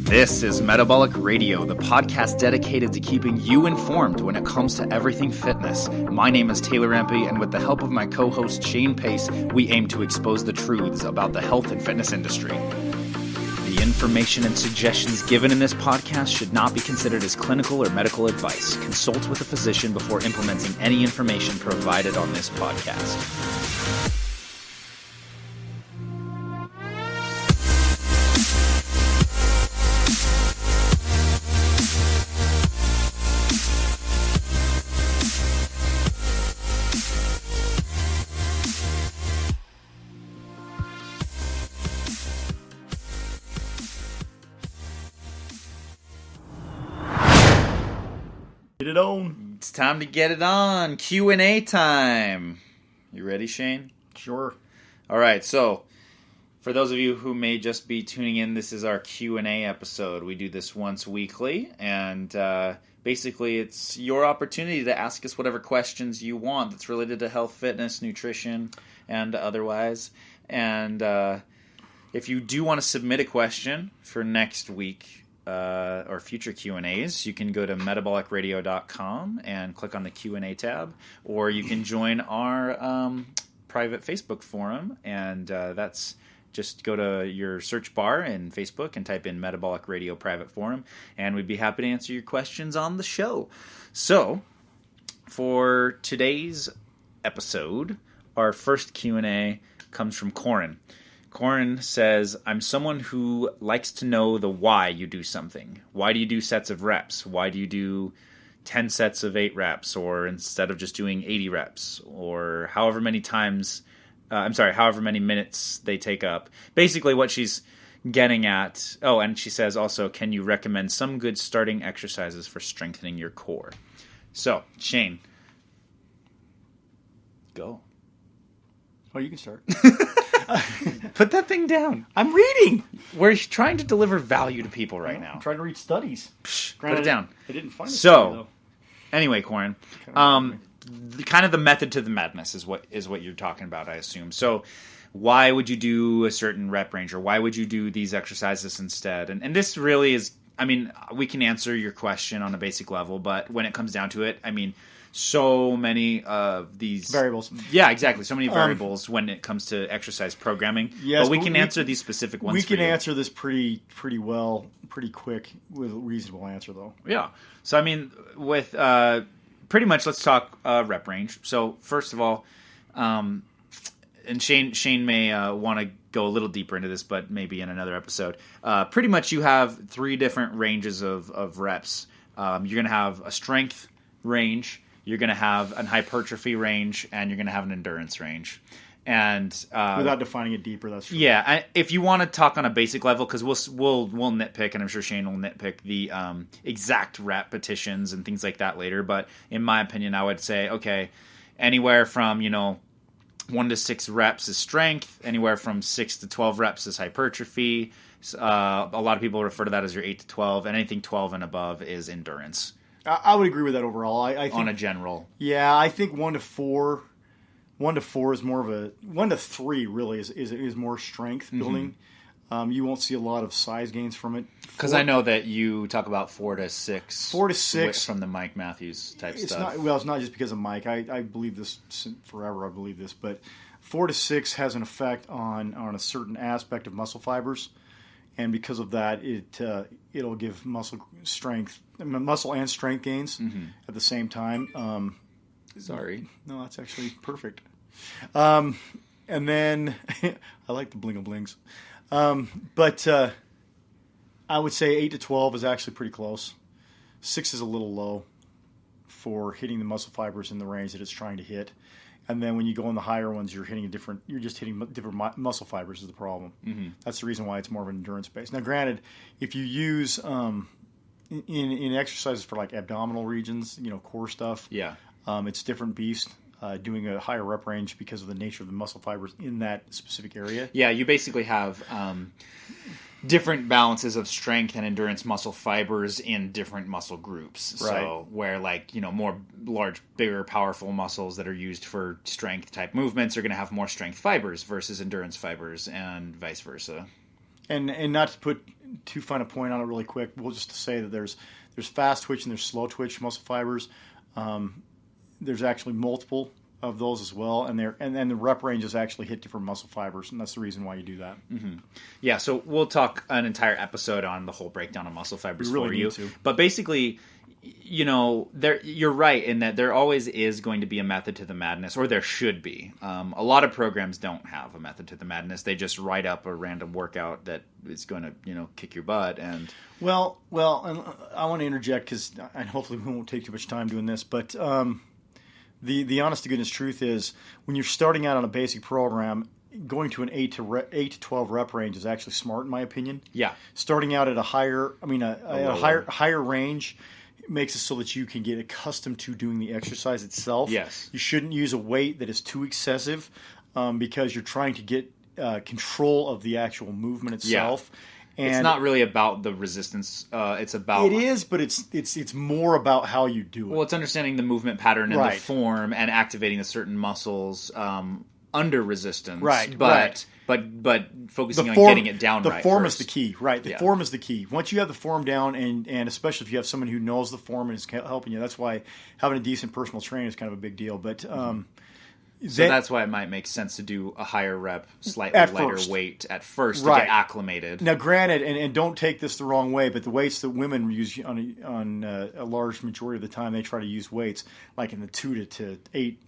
This is Metabolic Radio, the podcast dedicated to keeping you informed when it comes to everything fitness. My name is Taylor Empey, and with the help of my co-host Shane Pace, we aim to expose the truths about the health and fitness industry. The information and suggestions given in this podcast should not be considered as clinical or medical advice. Consult with a physician before implementing any information provided on this podcast. Get it on. It's time to get it on. Q&A time. You ready, Shane? Sure. All right, so for those of you who may just be tuning in, this is our Q&A episode. We do this once weekly, and basically it's your opportunity to ask us whatever questions you want that's related to health, fitness, nutrition, and otherwise. And if you do want to submit a question for next week, or future Q&As, you can go to metabolicradio.com and click on the Q&A tab, or you can join our private Facebook forum, and that's just go to your search bar in Facebook and type in Metabolic Radio Private Forum, and we'd be happy to answer your questions on the show. So, for today's episode, our first Q&A comes from Corin. Corin says, I'm someone who likes to know the why you do something. Why do you do sets of reps? Why do you do 10 sets of 8 reps, or instead of just doing 80 reps, or however many minutes they take up. Basically what she's getting at. Oh, and she says also, can you recommend some good starting exercises for strengthening your core? So, Shane, go. Oh, you can start. Put that thing down. I'm reading. We're trying to deliver value to people right now. I'm trying to read studies. Put it down. I didn't find it. So, anyway, Corin, kind of the method to the madness is what you're talking about, I assume. So, why would you do a certain rep range, or why would you do these exercises instead? And this really is, I mean, we can answer your question on a basic level, but when it comes down to it, I mean, so many of these variables. Yeah, exactly. So many variables when it comes to exercise programming. Yes, but we can answer these specific ones. We can answer this pretty well, pretty quick with a reasonable answer, though. Yeah. So I mean, with pretty much, let's talk rep range. So first of all, and Shane may want to go a little deeper into this, but maybe in another episode. Pretty much, you have 3 different ranges of reps. You're going to have a strength range. You're going to have an hypertrophy range, and you're going to have an endurance range. And without defining it deeper, that's true. Yeah. If you want to talk on a basic level, because we'll nitpick, and I'm sure Shane will nitpick the exact repetitions and things like that later. But in my opinion, I would say, okay, anywhere from 1 to 6 reps is strength. Anywhere from 6 to 12 reps is hypertrophy. A lot of people refer to that as your 8 to 12, and anything 12 and above is endurance. I would agree with that overall. I think, on a general. Yeah, I think 1 to 4 is more of a 1 to 3 really is more strength building. Mm-hmm. You won't see a lot of size gains from it. Because I know that you talk about 4 to 6. 4 to 6 from the Mike Matthews type stuff. It's not just because of Mike. I believe this forever. I believe this, but 4 to 6 has an effect on a certain aspect of muscle fibers. And because of that, it'll give muscle and strength gains at the same time. Sorry. No, that's actually perfect. And then I like the bling-a-blings. But I would say 8 to 12 is actually pretty close. 6 is a little low for hitting the muscle fibers in the range that it's trying to hit. And then when you go in the higher ones, you're just hitting different muscle fibers is the problem. Mm-hmm. That's the reason why it's more of an endurance base. Now, granted, if you use in exercises for like abdominal regions, core stuff, it's different beast. Doing a higher rep range because of the nature of the muscle fibers in that specific area. Yeah, you basically have different balances of strength and endurance muscle fibers in different muscle groups. Right. So where more large, bigger, powerful muscles that are used for strength type movements are going to have more strength fibers versus endurance fibers and vice versa. And not to put too fine a point on it really quick, we'll just say that there's fast twitch and there's slow twitch muscle fibers. There's actually multiple of those as well, and the rep ranges actually hit different muscle fibers, and that's the reason why you do that. Mm-hmm. Yeah, so we'll talk an entire episode on the whole breakdown of muscle fibers we really for you. Need to. But basically, you're right in that there always is going to be a method to the madness, or there should be. A lot of programs don't have a method to the madness. They just write up a random workout that is going to kick your butt. And well, and I want to interject and hopefully we won't take too much time doing this, but the honest to goodness truth is when you're starting out on a basic program, going to an 8 to 12 rep range is actually smart in my opinion. Yeah, starting out at a higher range makes it so that you can get accustomed to doing the exercise itself. Yes. You shouldn't use a weight that is too excessive because you're trying to get control of the actual movement itself. Yeah. And it's not really about the resistance. It's about... It is, but it's more about how you do it. Well, it's understanding the movement pattern and the form and activating the certain muscles under resistance. Right, But focusing on getting it down right. The form first. is the key, right? The form is the key. Once you have the form down, and especially if you have someone who knows the form and is helping you, that's why having a decent personal trainer is kind of a big deal. But so that's why it might make sense to do a higher rep, slightly lighter weight at first to get acclimated. Now, granted, and don't take this the wrong way, but the weights that women use on a large majority of the time, they try to use weights like in the 2 to 8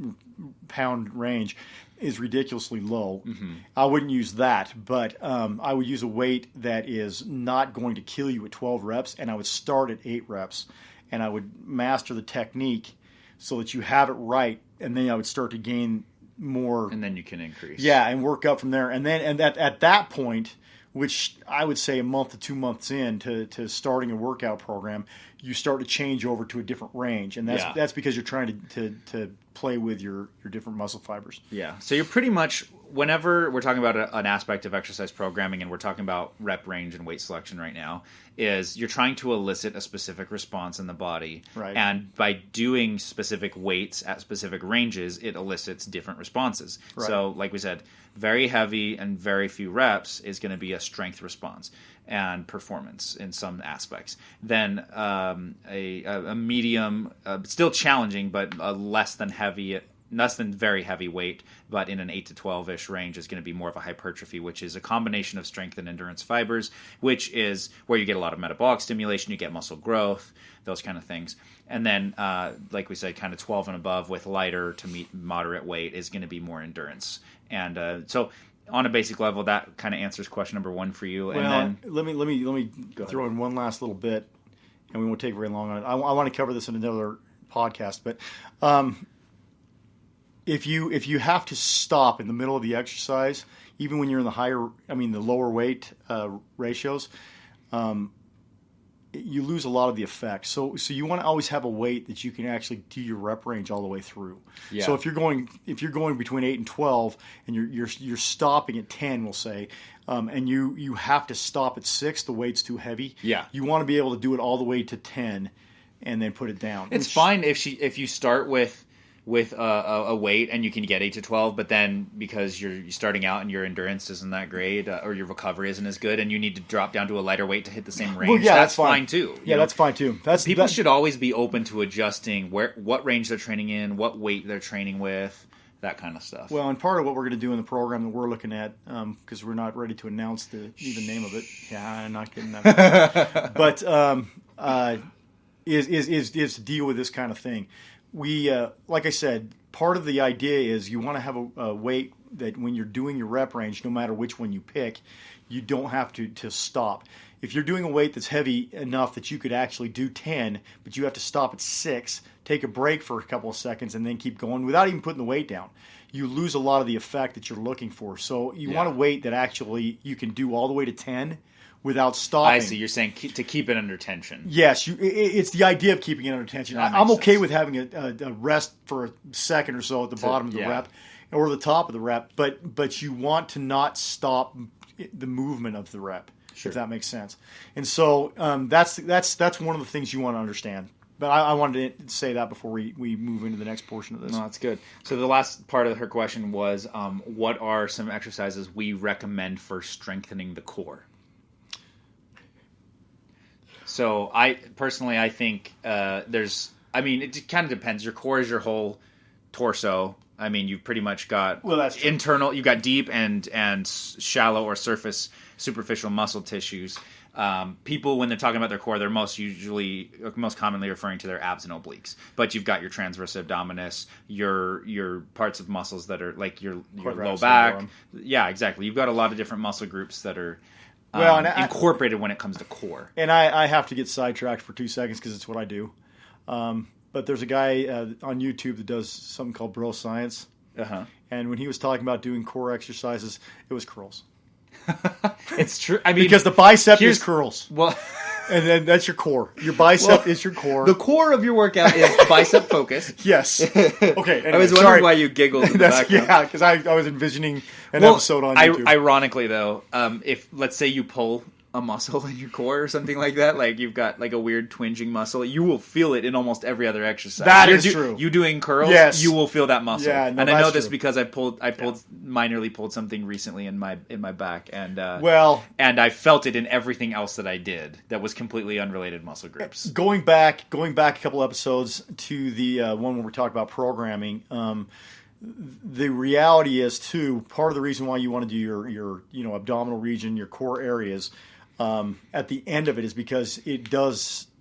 pound range is ridiculously low. Mm-hmm. I wouldn't use that, but I would use a weight that is not going to kill you at 12 reps, and I would start at 8 reps, and I would master the technique so that you have it right, and then I would start to gain more. And then you can increase. Yeah, and work up from there. And then at that point, which I would say a month to 2 months in to starting a workout program, you start to change over to a different range. And that's because you're trying to play with your different muscle fibers. Yeah. So you're pretty much, whenever we're talking about an aspect of exercise programming, and we're talking about rep range and weight selection right now, is you're trying to elicit a specific response in the body. Right. And by doing specific weights at specific ranges, it elicits different responses. Right. So like we said, very heavy and very few reps is going to be a strength response and performance in some aspects. Then a medium, still challenging, but less than very heavy weight, but in an 8 to 12-ish range is going to be more of a hypertrophy, which is a combination of strength and endurance fibers, which is where you get a lot of metabolic stimulation, you get muscle growth, those kind of things. And then, like we said, kind of 12 and above with lighter to moderate weight is going to be more endurance. And so on a basic level, that kind of answers question number 1 for you. Well, and then let me throw in one last little bit, and we won't take very long on it. I want to cover this in another podcast, but if you have to stop in the middle of the exercise, even when you're in the lower weight ratios, you lose a lot of the effect. So you want to always have a weight that you can actually do your rep range all the way through. Yeah. So if you're going between 8 and 12, and you're stopping at 10, we'll say, and you have to stop at 6, the weight's too heavy. Yeah. You want to be able to do it all the way to 10, and then put it down. It's fine if you start with a weight and you can get 8 to 12, but then because you're starting out and your endurance isn't that great or your recovery isn't as good and you need to drop down to a lighter weight to hit the same range, that's fine too. Yeah, that's fine too. People should always be open to adjusting what range they're training in, what weight they're training with, that kind of stuff. Well, and part of what we're going to do in the program that we're looking at, because we're not ready to announce the even name of it. Yeah, I'm not kidding. But is to deal with this kind of thing. We, like I said, part of the idea is you want to have a weight that when you're doing your rep range, no matter which one you pick, you don't have to stop. If you're doing a weight that's heavy enough that you could actually do 10, but you have to stop at 6, take a break for a couple of seconds, and then keep going without even putting the weight down, you lose a lot of the effect that you're looking for. So you want a weight that actually you can do all the way to 10 without stopping. I see. You're saying to keep it under tension. Yes, it's the idea of keeping it under tension. I'm okay with having a rest for a second or so at the bottom of the rep or the top of the rep, but you want to not stop the movement of the rep, if that makes sense. And so that's one of the things you want to understand. But I wanted to say that before we move into the next portion of this. No, that's good. So the last part of her question was, what are some exercises we recommend for strengthening the core? So I personally, I think there's. I mean, it kind of depends. Your core is your whole torso. I mean, you've pretty much got internal. You got deep and shallow or superficial muscle tissues. People, when they're talking about their core, they're most commonly referring to their abs and obliques. But you've got your transverse abdominis, your parts of muscles that are like your low back. Yeah, exactly. You've got a lot of different muscle groups that are incorporated when it comes to core. And I have to get sidetracked for 2 seconds because it's what I do. But there's a guy on YouTube that does something called Bro Science. Uh-huh. And when he was talking about doing core exercises, it was curls. It's true. I mean, because the bicep is curls. Well, and then that's your core. Your bicep is your core. The core of your workout is bicep focused. Yes. Okay. Anyway, I was wondering why you giggled in the background. Yeah, because I was envisioning an episode on YouTube. Ironically, though, if let's say you pull a muscle in your core or something like that, like you've got like a weird twinging muscle, you will feel it in almost every other exercise. That is true. You doing curls, yes. You will feel that muscle. Yeah, and I know this because I minorly pulled something recently in my back, and I felt it in everything else that I did that was completely unrelated muscle groups. Going back a couple episodes to the one where we talked about programming. The reality is too, part of the reason why you want to do your abdominal region, your core areas. At the end of it is because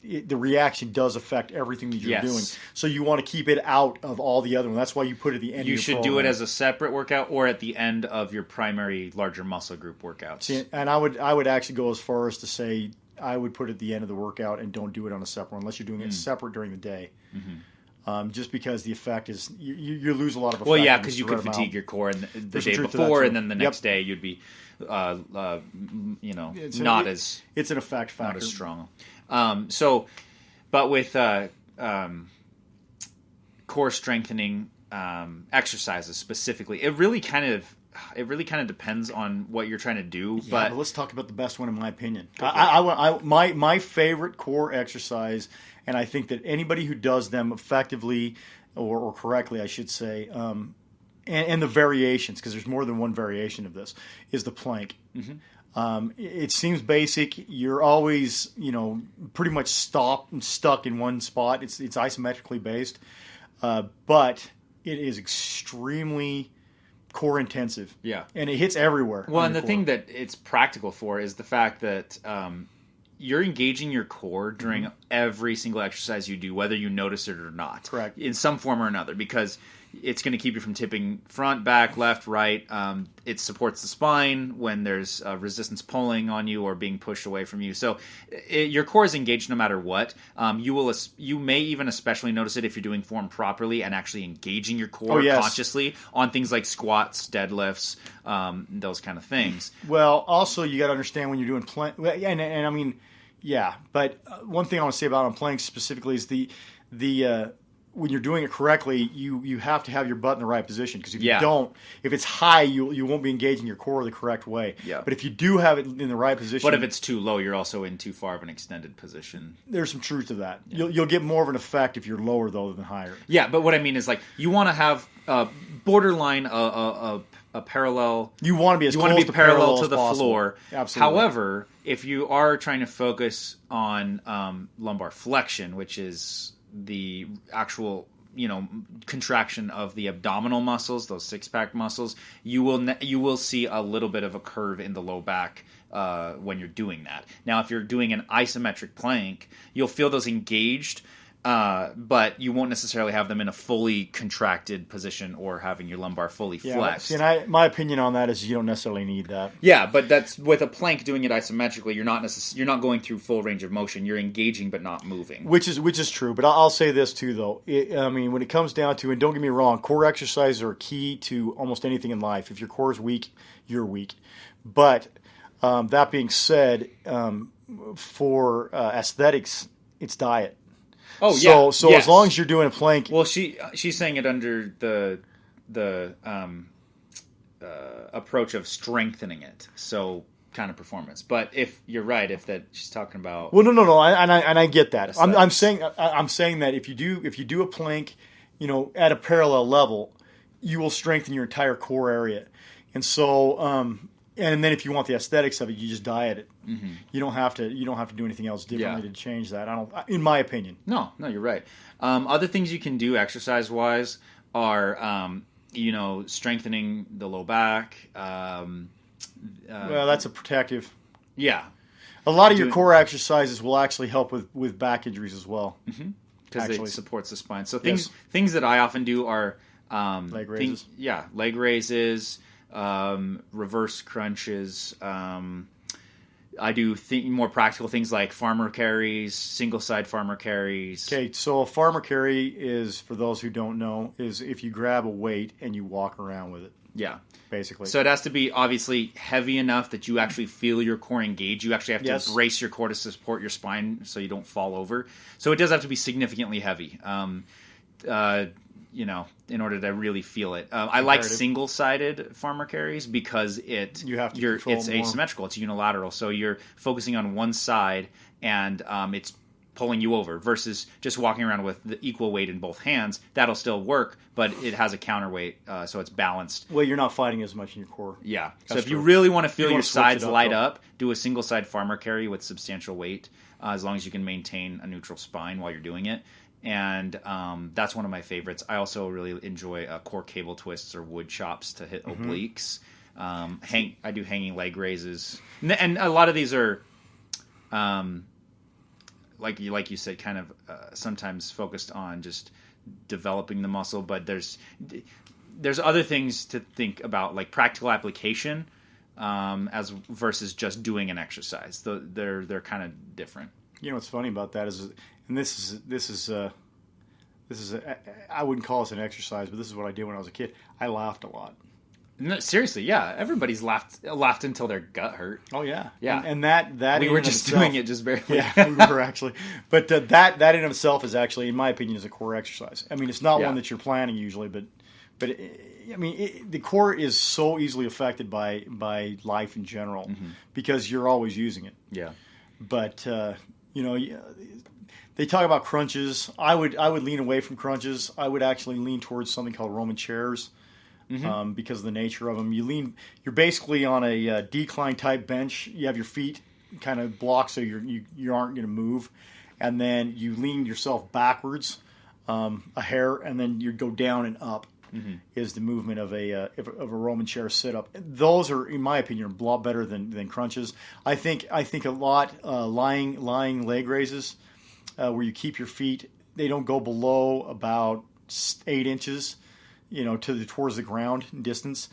the reaction does affect everything that you're doing. So you want to keep it out of all the other ones. That's why you put it at the end of your program. You should do it as a separate workout or at the end of your primary larger muscle group workouts. See, and I would actually go as far as to say I would put it at the end of the workout and don't do it on a separate one unless you're doing it separate during the day. Mm-hmm. Just because the effect is you lose a lot of effect. Well, yeah, because you could fatigue your core the day before, and then the next day you'd be, it's an effect factor, not as strong. But with core strengthening exercises specifically, it really kind of depends on what you're trying to do. Yeah, but let's talk about the best one in my opinion. My favorite core exercise. And I think that anybody who does them effectively or correctly, I should say, and the variations, because there's more than one variation of this, is the plank. Mm-hmm. It seems basic. You're always, pretty much stuck in one spot. It's isometrically based, but it is extremely core intensive. Yeah, and it hits everywhere. Well, and the thing that it's practical for is the fact that you're engaging your core during every single exercise you do, whether you notice it or not. Correct. In some form or another, because it's going to keep you from tipping front, back, left, right. It supports the spine when there's resistance pulling on you or being pushed away from you. So your core is engaged no matter what. You may even especially notice it if you're doing form properly and actually engaging your core consciously on things like squats, deadlifts, those kind of things. Well, also you got to understand when you're doing plank, and I mean, yeah. But one thing I want to say about on planks specifically is the when you're doing it correctly, you have to have your butt in the right position, because if you don't, if it's high, you won't be engaging your core the correct way. Yeah. But if you do have it in the right position, but if it's too low, you're also in too far of an extended position. There's some truth to that. Yeah. You'll get more of an effect if you're lower though than higher. Yeah, but what I mean is like you want to have borderline a parallel. You want to be parallel to the possible. Floor. Absolutely. However, if you are trying to focus on lumbar flexion, which is the actual contraction of the abdominal muscles, those six-pack muscles, you will see a little bit of a curve in the low back when you're doing that. Now, if you're doing an isometric plank, you'll feel those engaged, but you won't necessarily have them in a fully contracted position or having your lumbar fully flexed. And my opinion on that is you don't necessarily need that. Yeah, but that's with a plank doing it isometrically. You're not going through full range of motion. You're engaging but not moving. Which is true. But I'll say this too, though. When it comes down to, and don't get me wrong, core exercises are key to almost anything in life. If your core is weak, you're weak. But that being said, for aesthetics, it's diet. Oh yeah. So as long as you're doing a plank, well, she's saying it under the approach of strengthening it. So kind of performance. But if you're right, if that she's talking about, well, no, and I get that. I'm saying that if you do a plank, at a parallel level, you will strengthen your entire core area. And so And then if you want the aesthetics of it, you just diet it. Mm-hmm. You don't have to do anything else differently to change that. In my opinion. No, you're right. Other things you can do exercise wise are strengthening the low back. Well, that's a protective. Yeah. A lot of your core exercises will actually help with back injuries as well. Because it supports the spine. So things that I often do are leg raises. Leg raises, reverse crunches. I do more practical things like farmer carries, single side farmer carries. Okay, so a farmer carry is, for those who don't know, is if you grab a weight and you walk around with it. Yeah. Basically. So it has to be obviously heavy enough that you actually feel your core engage. You actually have to brace your core to support your spine so you don't fall over. So it does have to be significantly heavy, in order to really feel it. I like single-sided farmer carries because it's asymmetrical. It's unilateral. So you're focusing on one side and it's pulling you over versus just walking around with the equal weight in both hands. That'll still work, but it has a counterweight, so it's balanced. Well, you're not fighting as much in your core. Yeah. So if you really want to feel your sides light up, do a single side farmer carry with substantial weight, as long as you can maintain a neutral spine while you're doing it. And that's one of my favorites. I also really enjoy core cable twists or wood chops to hit obliques. I do hanging leg raises, and a lot of these are, like you said, kind of sometimes focused on just developing the muscle. But there's other things to think about, like practical application, as versus just doing an exercise. They're kind of different. You know what's funny about that is. And this is I wouldn't call this an exercise, but this is what I did when I was a kid. I laughed a lot. No, seriously, yeah. Everybody's laughed until their gut hurt. Oh yeah, yeah. And that we were just doing it just barely. Yeah, we were actually. But that in of itself is actually, in my opinion, is a core exercise. I mean, it's not one that you're planning usually, but the core is so easily affected by life in general because you're always using it. Yeah. But they talk about crunches. I would lean away from crunches. I would actually lean towards something called Roman chairs, because of the nature of them. You're basically on a decline type bench. You have your feet kind of blocked so you aren't going to move, and then you lean yourself backwards a hair, and then you go down and up. Is the movement of a Roman chair sit up. Those are, in my opinion, a lot better than crunches. I think a lot lying leg raises, where you keep your feet, they don't go below about 8 inches, towards the ground in distance,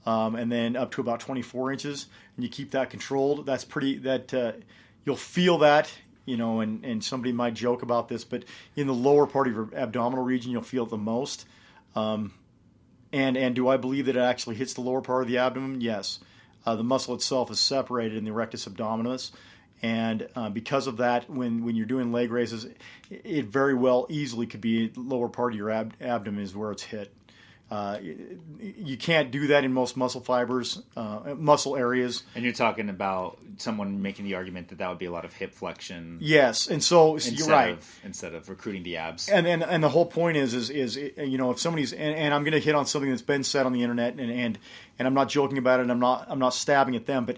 and then up to about 24 inches, and you keep that controlled. That's pretty. You'll feel that. And somebody might joke about this, but in the lower part of your abdominal region, you'll feel it the most. And do I believe that it actually hits the lower part of the abdomen? Yes. The muscle itself is separated in the rectus abdominis, and because of that, when you're doing leg raises, it very well easily could be the lower part of your abdomen is where it's hit. You can't do that in most muscle fibers, muscle areas. And you're talking about someone making the argument that would be a lot of hip flexion. Yes, and so you're right. Instead of recruiting the abs. And the whole point is if somebody's and I'm going to hit on something that's been said on the internet, and I'm not joking about it, and I'm not stabbing at them, but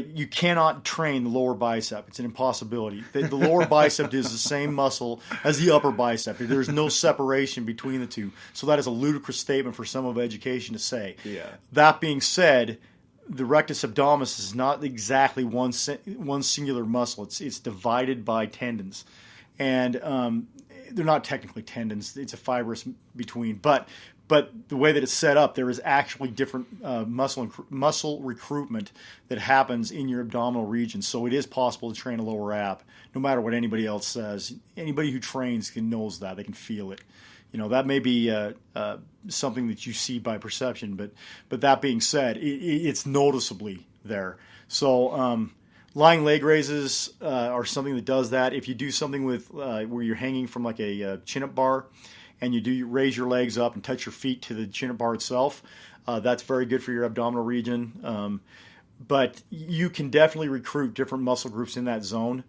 you cannot train the lower bicep. It's an impossibility. The lower bicep is the same muscle as the upper bicep. There's no separation between the two. So that is a ludicrous statement for some of education to say. Yeah. That being said, the rectus abdominis is not exactly one singular muscle. It's divided by tendons. And they're not technically tendons. It's a fibrous between. But the way that it's set up, there is actually different muscle recruitment that happens in your abdominal region. So it is possible to train a lower ab, no matter what anybody else says. Anybody who trains knows that. They can feel it. That may be something that you see by perception, but that being said, it's noticeably there. So lying leg raises are something that does that. If you do something with where you're hanging from like a chin-up bar, and you raise your legs up and touch your feet to the chin-up bar itself, that's very good for your abdominal region. But you can definitely recruit different muscle groups in that zone.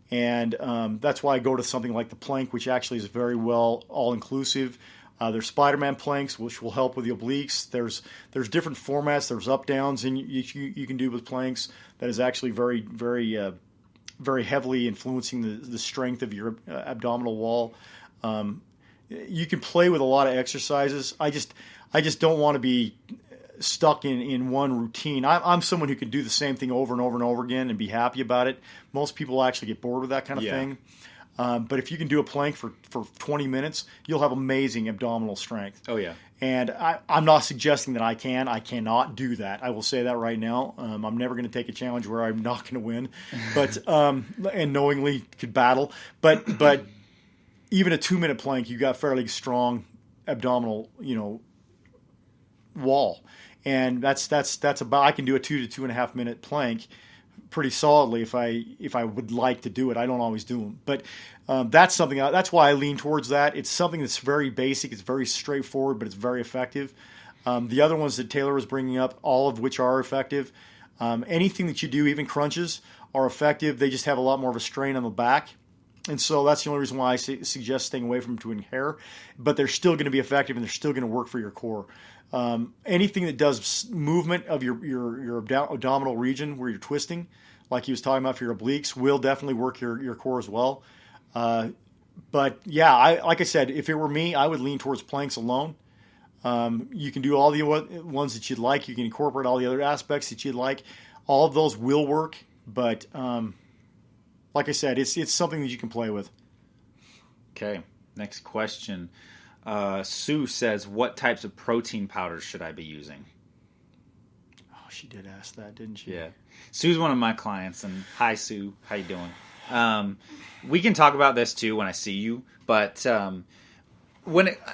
And that's why I go to something like the plank, which actually is very well all-inclusive. There's Spider-Man planks, which will help with the obliques. There's different formats. There's up downs, and you can do with planks that is actually very very heavily influencing the strength of your abdominal wall. You can play with a lot of exercises. I just don't want to be stuck in one routine. I'm someone who can do the same thing over and over and over again and be happy about it. Most people actually get bored with that kind of thing. But if you can do a plank for 20 minutes, you'll have amazing abdominal strength. Oh, yeah. And I'm not suggesting that I cannot do that. I will say that right now. I'm never going to take a challenge where I'm not going to win, but and knowingly could battle. But even a 2-minute plank, you got fairly strong abdominal, wall, and that's about. I can do a 2 to 2.5 minute plank pretty solidly if I would like to do it. I don't always do them, but that's something. That's why I lean towards that. It's something that's very basic. It's very straightforward, but it's very effective. The other ones that Taylor was bringing up, all of which are effective. Anything that you do, even crunches, are effective. They just have a lot more of a strain on the back. And so that's the only reason why I suggest staying away from doing hair. But they're still going to be effective, and they're still going to work for your core. Anything that does movement of your abdominal region where you're twisting, like he was talking about for your obliques, will definitely work your core as well. But yeah, like I said, if it were me, I would lean towards planks alone. You can do all the ones that you'd like. You can incorporate all the other aspects that you'd like. All of those will work, but like I said, it's something that you can play with. Okay, next question. Sue says, what types of protein powders should I be using? Oh, she did ask that, didn't she? Yeah. Sue's one of my clients, and hi, Sue. How you doing? We can talk about this, too, when I see you, but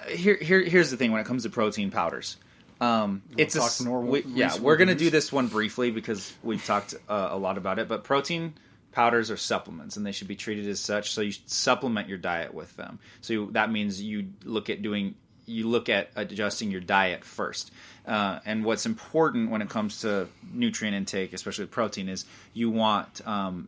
here's the thing when it comes to protein powders. We're going to do this one briefly because we've talked a lot about it, but protein powders are supplements, and they should be treated as such. So you supplement your diet with them. So that means you look at adjusting your diet first. And what's important when it comes to nutrient intake, especially with protein, is you want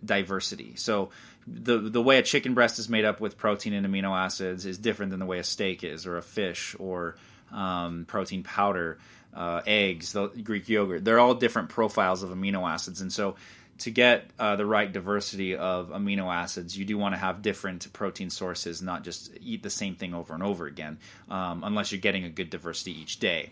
diversity. So the way a chicken breast is made up with protein and amino acids is different than the way a steak is, or a fish, or protein powder, eggs, the Greek yogurt. They're all different profiles of amino acids, and so to get the right diversity of amino acids, you do want to have different protein sources, not just eat the same thing over and over again, unless you're getting a good diversity each day.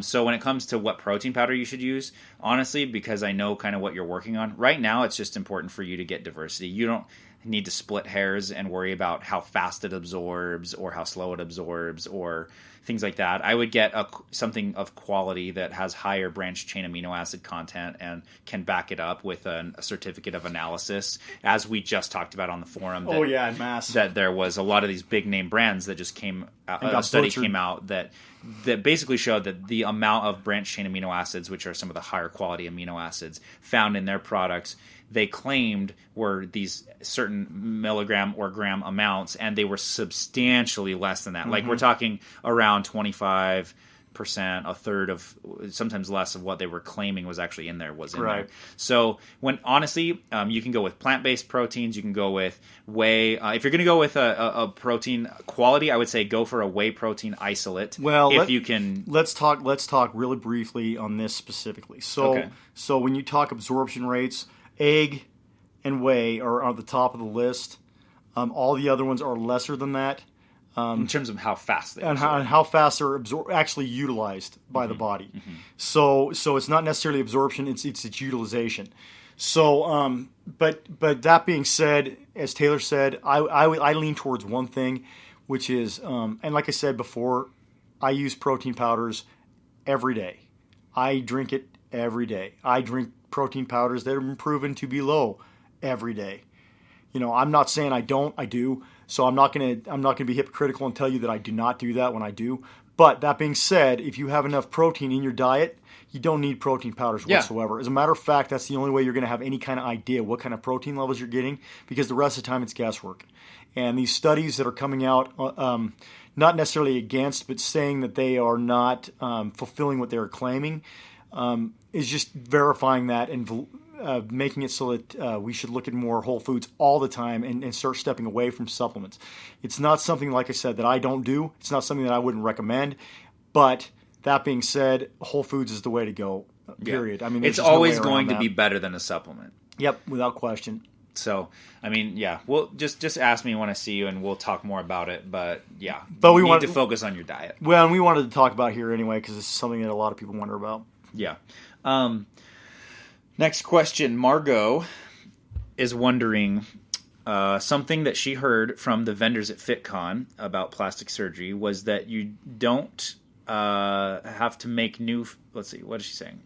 So when it comes to what protein powder you should use, honestly, because I know kind of what you're working on, right now it's just important for you to get diversity. You don't need to split hairs and worry about how fast it absorbs or how slow it absorbs or things like that. I would get something of quality that has higher branched chain amino acid content and can back it up with a certificate of analysis, as we just talked about on the forum. That there was a lot of these big name brands that just came out. A study came out that basically showed that the amount of branched chain amino acids, which are some of the higher quality amino acids found in their products, they claimed were these certain milligram or gram amounts, and they were substantially less than that. Mm-hmm. Like we're talking around 25%, a third of, sometimes less of what they were claiming was actually in there was in there. So when honestly, you can go with plant-based proteins. You can go with whey. If you're going to go with a protein quality, I would say go for a whey protein isolate. Well, let's talk really briefly on this specifically. So when you talk absorption rates, egg and whey are on the top of the list. All the other ones are lesser than that. In terms of how fast they absorb. And how fast they're actually utilized by the body. Mm-hmm. So it's not necessarily absorption, it's utilization. So, but that being said, as Taylor said, I lean towards one thing, which is, and like I said before, I use protein powders every day. I drink it every day. I drink protein powders that have been proven to be low every day. I'm not saying I don't. I do. So I'm not gonna be hypocritical and tell you that I do not do that when I do. But that being said, if you have enough protein in your diet, you don't need protein powders whatsoever. As a matter of fact, that's the only way you're going to have any kind of idea what kind of protein levels you're getting, because the rest of the time it's guesswork. And these studies that are coming out, not necessarily against, but saying that they are not fulfilling what they're claiming, is just verifying that and making it so that we should look at more whole foods all the time and start stepping away from supplements. It's not something, like I said, that I don't do. It's not something that I wouldn't recommend. But that being said, whole foods is the way to go, period. I mean, it's always going to be better than a supplement. Yep, without question. So, I mean, yeah, well, just ask me when I see you, and we'll talk more about it. But yeah, we need to focus on your diet. Well, and we wanted to talk about it here anyway because it's something that a lot of people wonder about. Yeah. Next question. Margot is wondering something that she heard from the vendors at FitCon about plastic surgery was that you don't have to make new. Let's see, what is she saying?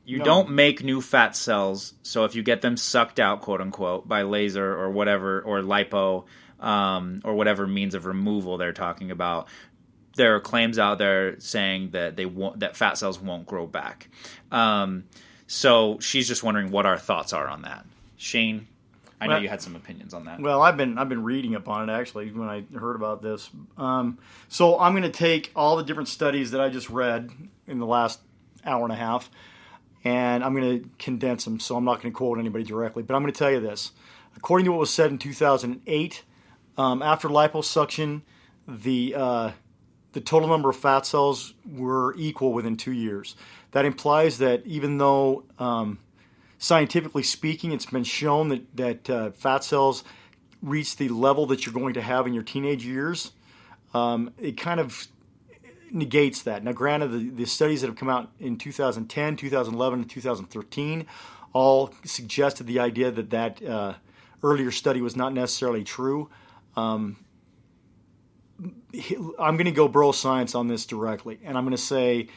You don't make new fat cells, so if you get them sucked out, quote unquote, by laser or whatever, or lipo, or whatever means of removal they're talking about, there are claims out there saying that that fat cells won't grow back. So she's just wondering what our thoughts are on that. Shane, I know you had some opinions on that. Well, I've been reading up on it actually when I heard about this. So I'm going to take all the different studies that I just read in the last hour and a half, and I'm going to condense them, so I'm not going to quote anybody directly. But I'm going to tell you this. According to what was said in 2008, after liposuction, the total number of fat cells were equal within 2 years. That implies that even though, scientifically speaking, it's been shown that fat cells reach the level that you're going to have in your teenage years, it kind of negates that. Now, granted, the studies that have come out in 2010, 2011, and 2013 all suggested the idea that earlier study was not necessarily true. I'm going to go bro science on this directly, and I'm going to say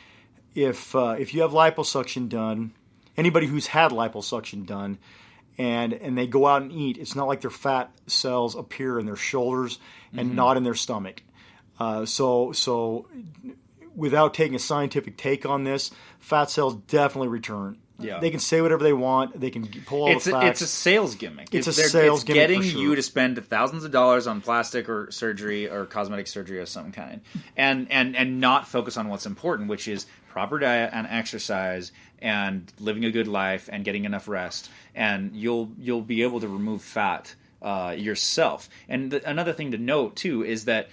if you have liposuction done, anybody who's had liposuction done, and they go out and eat, it's not like their fat cells appear in their shoulders and not in their stomach. So without taking a scientific take on this, fat cells definitely return. Yeah. They can say whatever they want. They can pull all the facts. It's a sales gimmick. It's a sales gimmick getting for sure. you to spend thousands of dollars on plastic or surgery or cosmetic surgery of some kind, and not focus on what's important, which is proper diet and exercise and living a good life and getting enough rest, and you'll be able to remove fat yourself. And another thing to note too is that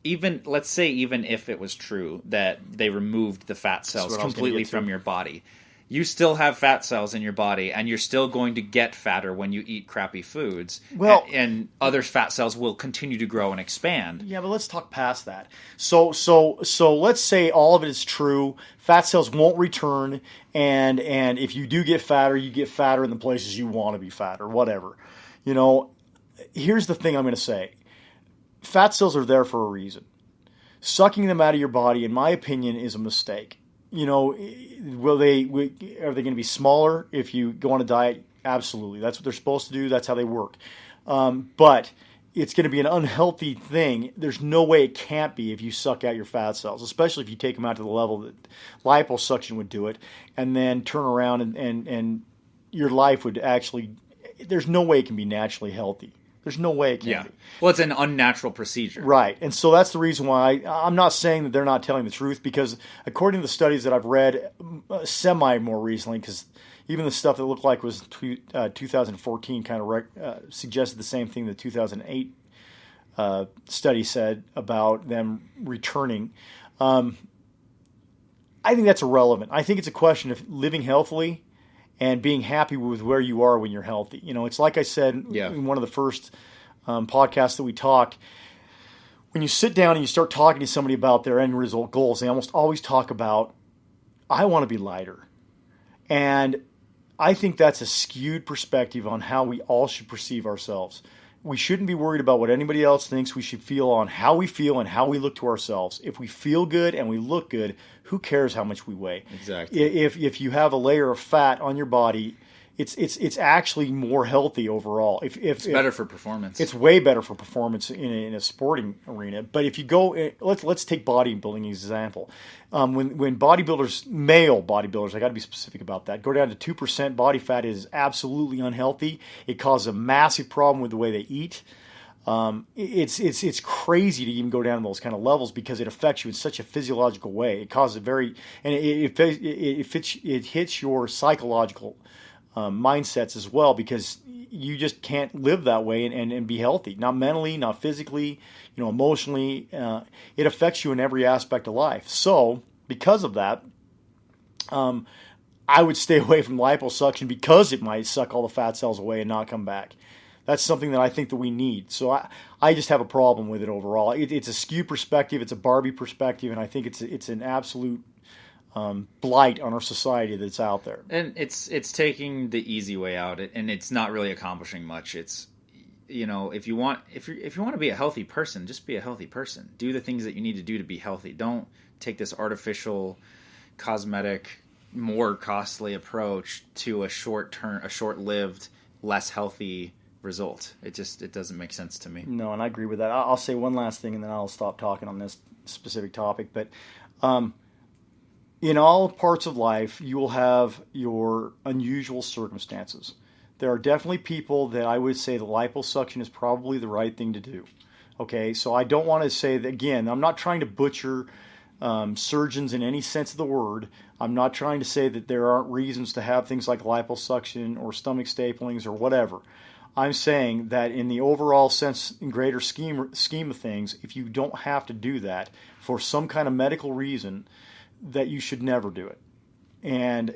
even if it was true that they removed the fat cells completely from your body, you still have fat cells in your body, and you're still going to get fatter when you eat crappy foods. Well, and other fat cells will continue to grow and expand. Yeah, but let's talk past that. So let's say all of it is true. Fat cells won't return, and if you do get fatter, you get fatter in the places you want to be fat or whatever. You know, here's the thing I'm going to say. Fat cells are there for a reason. Sucking them out of your body, in my opinion, is a mistake. You know, are they going to be smaller if you go on a diet? Absolutely. That's what they're supposed to do. That's how they work. But it's going to be an unhealthy thing. There's no way it can't be if you suck out your fat cells, especially if you take them out to the level that liposuction would do it, and then turn around and your life would actually, there's no way it can be naturally healthy. There's no way it can be. Well, it's an unnatural procedure. Right. And so that's the reason why I'm not saying that they're not telling the truth, because according to the studies that I've read semi more recently, because even the stuff that looked like was 2014 kind of suggested the same thing the 2008 study said about them returning. I think that's irrelevant. I think it's a question of living healthily and being happy with where you are when you're healthy. You know, it's like I said in one of the first podcasts that we talked, when you sit down and you start talking to somebody about their end result goals, they almost always talk about, I want to be lighter. And I think that's a skewed perspective on how we all should perceive ourselves. We shouldn't be worried about what anybody else thinks. We should feel on how we feel and how we look to ourselves. If we feel good and we look good, who cares how much we weigh? Exactly. If you have a layer of fat on your body, it's actually more healthy overall. It's better for performance. It's way better for performance in a sporting arena. But if you go, let's take bodybuilding as an example. When bodybuilders, male bodybuilders, I got to be specific about that, go down to 2% body fat, is absolutely unhealthy. It causes a massive problem with the way they eat. It's crazy to even go down to those kind of levels because it affects you in such a physiological way. It causes it hits your psychological mindsets as well, because you just can't live that way and be healthy. Not mentally, not physically, emotionally. It affects you in every aspect of life. So because of that, I would stay away from liposuction because it might suck all the fat cells away and not come back. That's something that I think that we need. So I just have a problem with it overall. It's a skew perspective. It's a Barbie perspective, and I think it's an absolute blight on our society that's out there. And it's taking the easy way out, and it's not really accomplishing much. It's, if you want to be a healthy person, just be a healthy person. Do the things that you need to do to be healthy. Don't take this artificial, cosmetic, more costly approach to a short-lived, less healthy result. It doesn't make sense to me. No, and I agree with that. I'll say one last thing, and then I'll stop talking on this specific topic. But in all parts of life, you will have your unusual circumstances. There are definitely people that I would say the liposuction is probably the right thing to do. Okay, so I don't want to say that, again, I'm not trying to butcher surgeons in any sense of the word. I'm not trying to say that there aren't reasons to have things like liposuction or stomach staplings or whatever. I'm saying that in the overall sense, in greater scheme of things, if you don't have to do that for some kind of medical reason, that you should never do it. And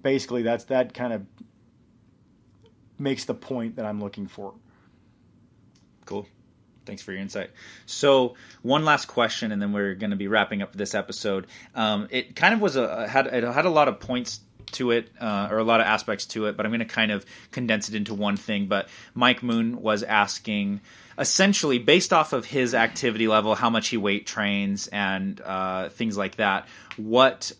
basically that kind of makes the point that I'm looking for. Cool. Thanks for your insight. So one last question, and then we're going to be wrapping up this episode. It kind of was had a lot of points to it, or a lot of aspects to it, but I'm going to kind of condense it into one thing. But Mike Moon was asking, essentially, based off of his activity level, how much he weight trains, and things like that, what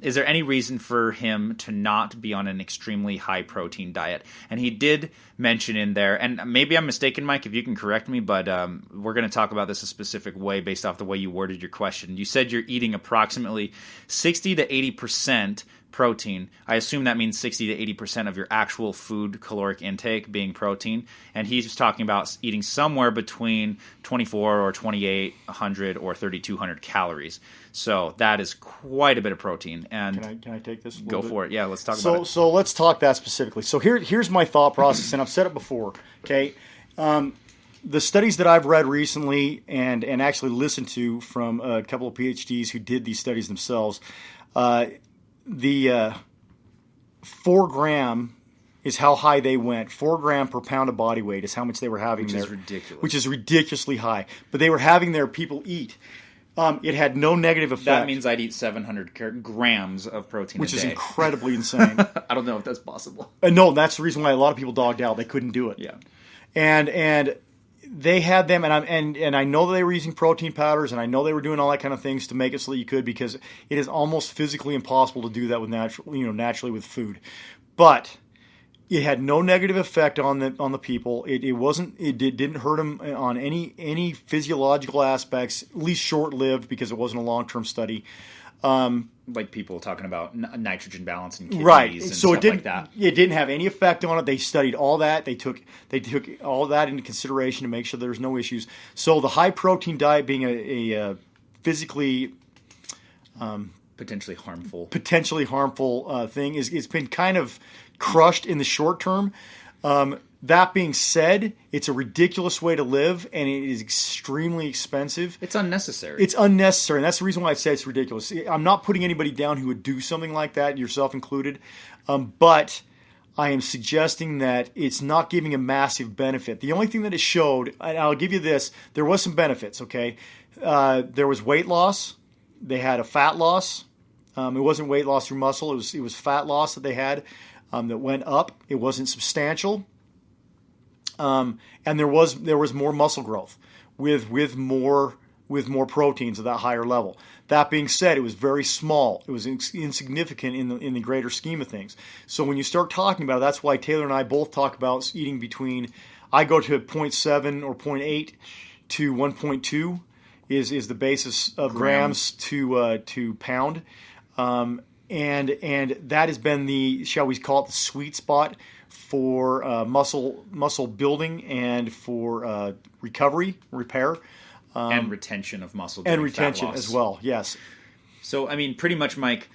is there any reason for him to not be on an extremely high protein diet? And he did mention in there, and maybe I'm mistaken, Mike, if you can correct me, but we're going to talk about this a specific way based off the way you worded your question. You said you're eating approximately 60 to 80% protein. I assume that means 60 to 80% of your actual food caloric intake being protein. And he's talking about eating somewhere between 24 or 2,800 or 3,200 calories. So that is quite a bit of protein. And can I take this? Go for it. Yeah, let's talk about it. So let's talk that specifically. So here's my thought process, and I've said it before. Okay, the studies that I've read recently and actually listened to from a couple of PhDs who did these studies themselves. The 4 gram is how high they went. 4 gram per pound of body weight is how much they were having there. Which is ridiculous. Which is ridiculously high. But they were having their people eat. It had no negative effect. That means I'd eat 700 grams of protein a day. Which is incredibly insane. I don't know if that's possible. No, that's the reason why a lot of people dogged out. They couldn't do it. Yeah. And they had them, and I know that they were using protein powders, and I know they were doing all that kind of things to make it so that you could, because it is almost physically impossible to do that with naturally with food. But it had no negative effect on the people. It didn't hurt them on any physiological aspects, at least short lived, because it wasn't a long-term study. Like people talking about nitrogen balance in kidneys, right? And so stuff it didn't. Like that. It didn't have any effect on it. They studied all that. They took all that into consideration to make sure there's no issues. So the high protein diet being a physically potentially harmful thing it's been kind of crushed in the short term. That being said, it's a ridiculous way to live, and it is extremely expensive. It's unnecessary. It's unnecessary, and that's the reason why I say it's ridiculous. I'm not putting anybody down who would do something like that, yourself included, but I am suggesting that it's not giving a massive benefit. The only thing that it showed, and I'll give you this, there was some benefits, okay? There was weight loss. They had a fat loss. It wasn't weight loss through muscle. It was fat loss that they had that went up. It wasn't substantial. And there was more muscle growth with more proteins at that higher level. That being said, it was very small. It was insignificant in the greater scheme of things. So when you start talking about it, that's why Taylor and I both talk about eating between. I go to 0.7 or 0.8 to 1.2 is the basis of grams to pound. and that has been the, shall we call it, the sweet spot for muscle building and for repair, and retention of muscle and during fat retention loss as well. Yes. So, I mean, pretty much, Mike,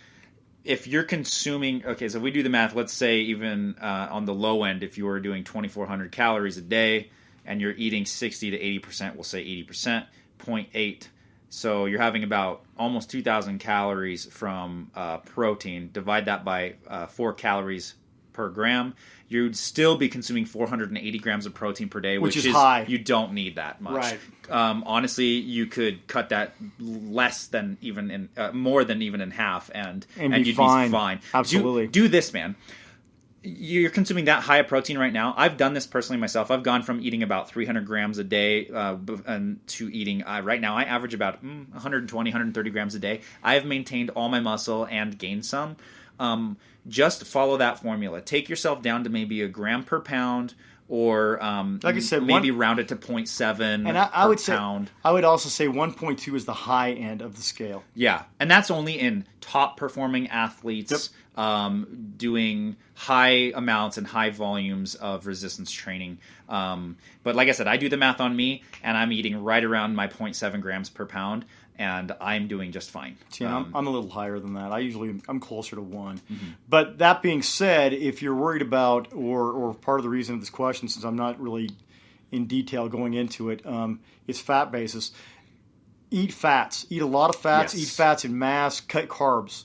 if you're consuming, okay, so if we do the math, let's say even on the low end, if you were doing 2,400 calories a day and you're eating 60 to 80%, we'll say 80%, 0.8. So you're having about almost 2,000 calories from protein. Divide that by 4 calories per gram. You'd still be consuming 480 grams of protein per day, which is high. You don't need that much. Right. Honestly, you could cut that more than even in half, and you'd be fine. fine. Absolutely. Do this, man. You're consuming that high of protein right now. I've done this personally myself. I've gone from eating about 300 grams a day to eating, right now, I average about 120, 130 grams a day. I have maintained all my muscle and gained some. Just follow that formula. Take yourself down to maybe a gram per pound, or like I said, maybe round it to 0.7 and I would pound. Say, I would also say 1.2 is the high end of the scale. Yeah, and that's only in top performing athletes doing high amounts and high volumes of resistance training. But like I said, I do the math on me, and I'm eating right around my 0.7 grams per pound, and I'm doing just fine. See, I'm a little higher than that. I'm closer to 1. Mm-hmm. But that being said, if you're worried about, or part of the reason of this question, since I'm not really in detail going into it, it's fat basis. Eat fats. Eat a lot of fats. Yes. Eat fats in mass. Cut carbs.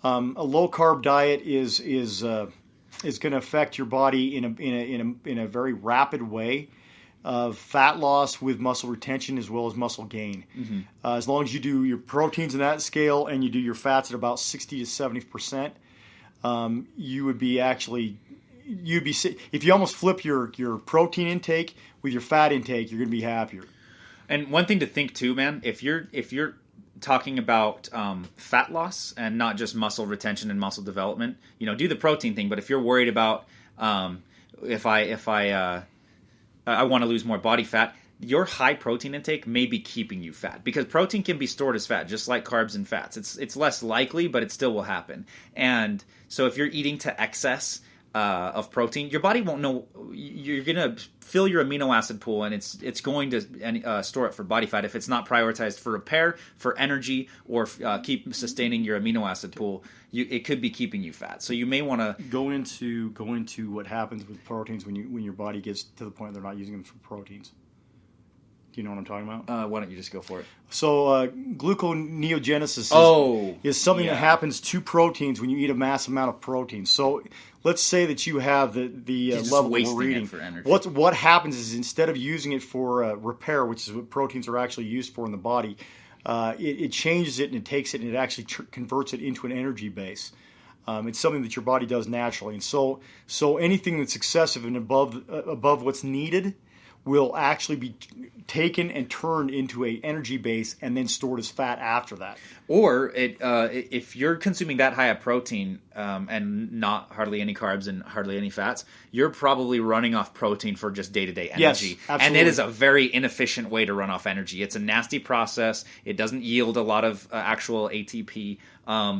A low carb diet is going to affect your body in a very rapid way of fat loss with muscle retention as well as muscle gain. Mm-hmm. As long as you do your proteins in that scale and you do your fats at about 60 to 70%, you would be if you almost flip your protein intake with your fat intake, you're going to be happier. And one thing to think too, man, if you're talking about fat loss and not just muscle retention and muscle development, do the protein thing. But if you're worried about if I want to lose more body fat, your high protein intake may be keeping you fat, because protein can be stored as fat, just like carbs and fats. It's less likely, but it still will happen. And so if you're eating to excess of protein, your body won't know. You're going to fill your amino acid pool, and it's going to store it for body fat if it's not prioritized for repair, for energy, or keep sustaining your amino acid pool. It could be keeping you fat. So you may want to go into what happens with proteins when your body gets to the point they're not using them for proteins. Do you know what I'm talking about? Why don't you just go for it? So gluconeogenesis is something that happens to proteins when you eat a mass amount of protein. So let's say that you have the level we're eating. For energy. What happens is, instead of using it for repair, which is what proteins are actually used for in the body, it changes it and it takes it and it actually converts it into an energy base. It's something that your body does naturally. And so anything that's excessive and above what's needed will actually be taken and turned into a energy base and then stored as fat after that. Or if you're consuming that high of protein and not hardly any carbs and hardly any fats, you're probably running off protein for just day-to-day energy. Yes, absolutely. And it is a very inefficient way to run off energy. It's a nasty process. It doesn't yield a lot of actual ATP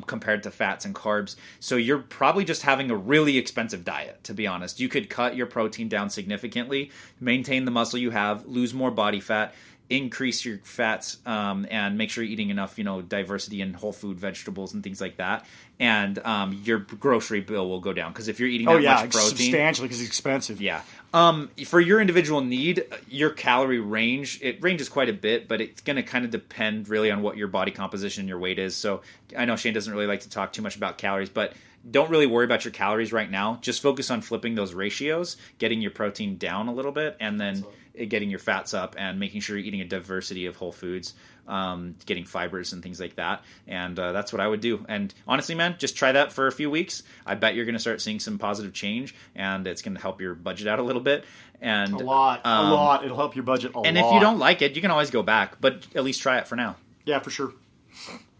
compared to fats and carbs. So you're probably just having a really expensive diet, to be honest. You could cut your protein down significantly, maintain the muscle you have, lose more body fat, increase your fats, and make sure you're eating enough, diversity in whole food vegetables and things like that. And your grocery bill will go down, because if you're eating that much protein, substantially, because it's expensive. Yeah. For your individual need, your calorie range, it ranges quite a bit, but it's going to kind of depend really on what your body composition and your weight is. So I know Shane doesn't really like to talk too much about calories, but don't really worry about your calories right now. Just focus on flipping those ratios, getting your protein down a little bit, and then getting your fats up, and making sure you're eating a diversity of whole foods, getting fibers and things like that. And that's what I would do. And honestly, man, just try that for a few weeks. I bet you're going to start seeing some positive change, and it's going to help your budget out a little bit. And a lot. It'll help your budget a lot. And if you don't like it, you can always go back, but at least try it for now. Yeah, for sure.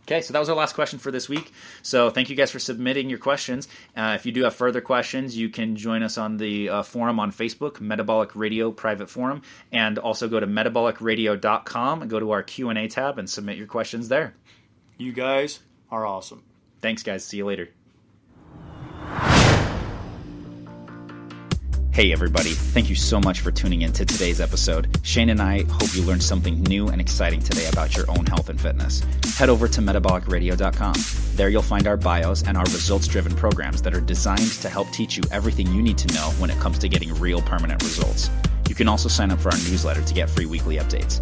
Okay, so that was our last question for this week. So thank you guys for submitting your questions. If you do have further questions, you can join us on the forum on Facebook, Metabolic Radio Private Forum, and also go to metabolicradio.com and go to our Q&A tab and submit your questions there. You guys are awesome. Thanks, guys. See you later. Hey everybody, thank you so much for tuning in to today's episode. Shane and I hope you learned something new and exciting today about your own health and fitness. Head over to metabolicradio.com. There you'll find our bios and our results-driven programs that are designed to help teach you everything you need to know when it comes to getting real permanent results. You can also sign up for our newsletter to get free weekly updates.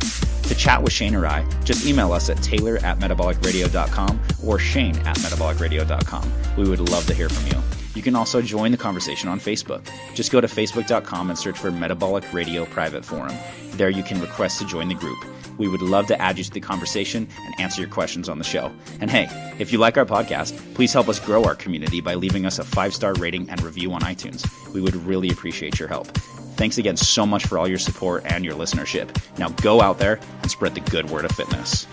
To chat with Shane or I, just email us at taylor@metabolicradio.com or shane@metabolicradio.com. We would love to hear from you. You can also join the conversation on Facebook. Just go to facebook.com and search for Metabolic Radio Private Forum. There you can request to join the group. We would love to add you to the conversation and answer your questions on the show. And hey, if you like our podcast, please help us grow our community by leaving us a 5-star rating and review on iTunes. We would really appreciate your help. Thanks again so much for all your support and your listenership. Now go out there and spread the good word of fitness.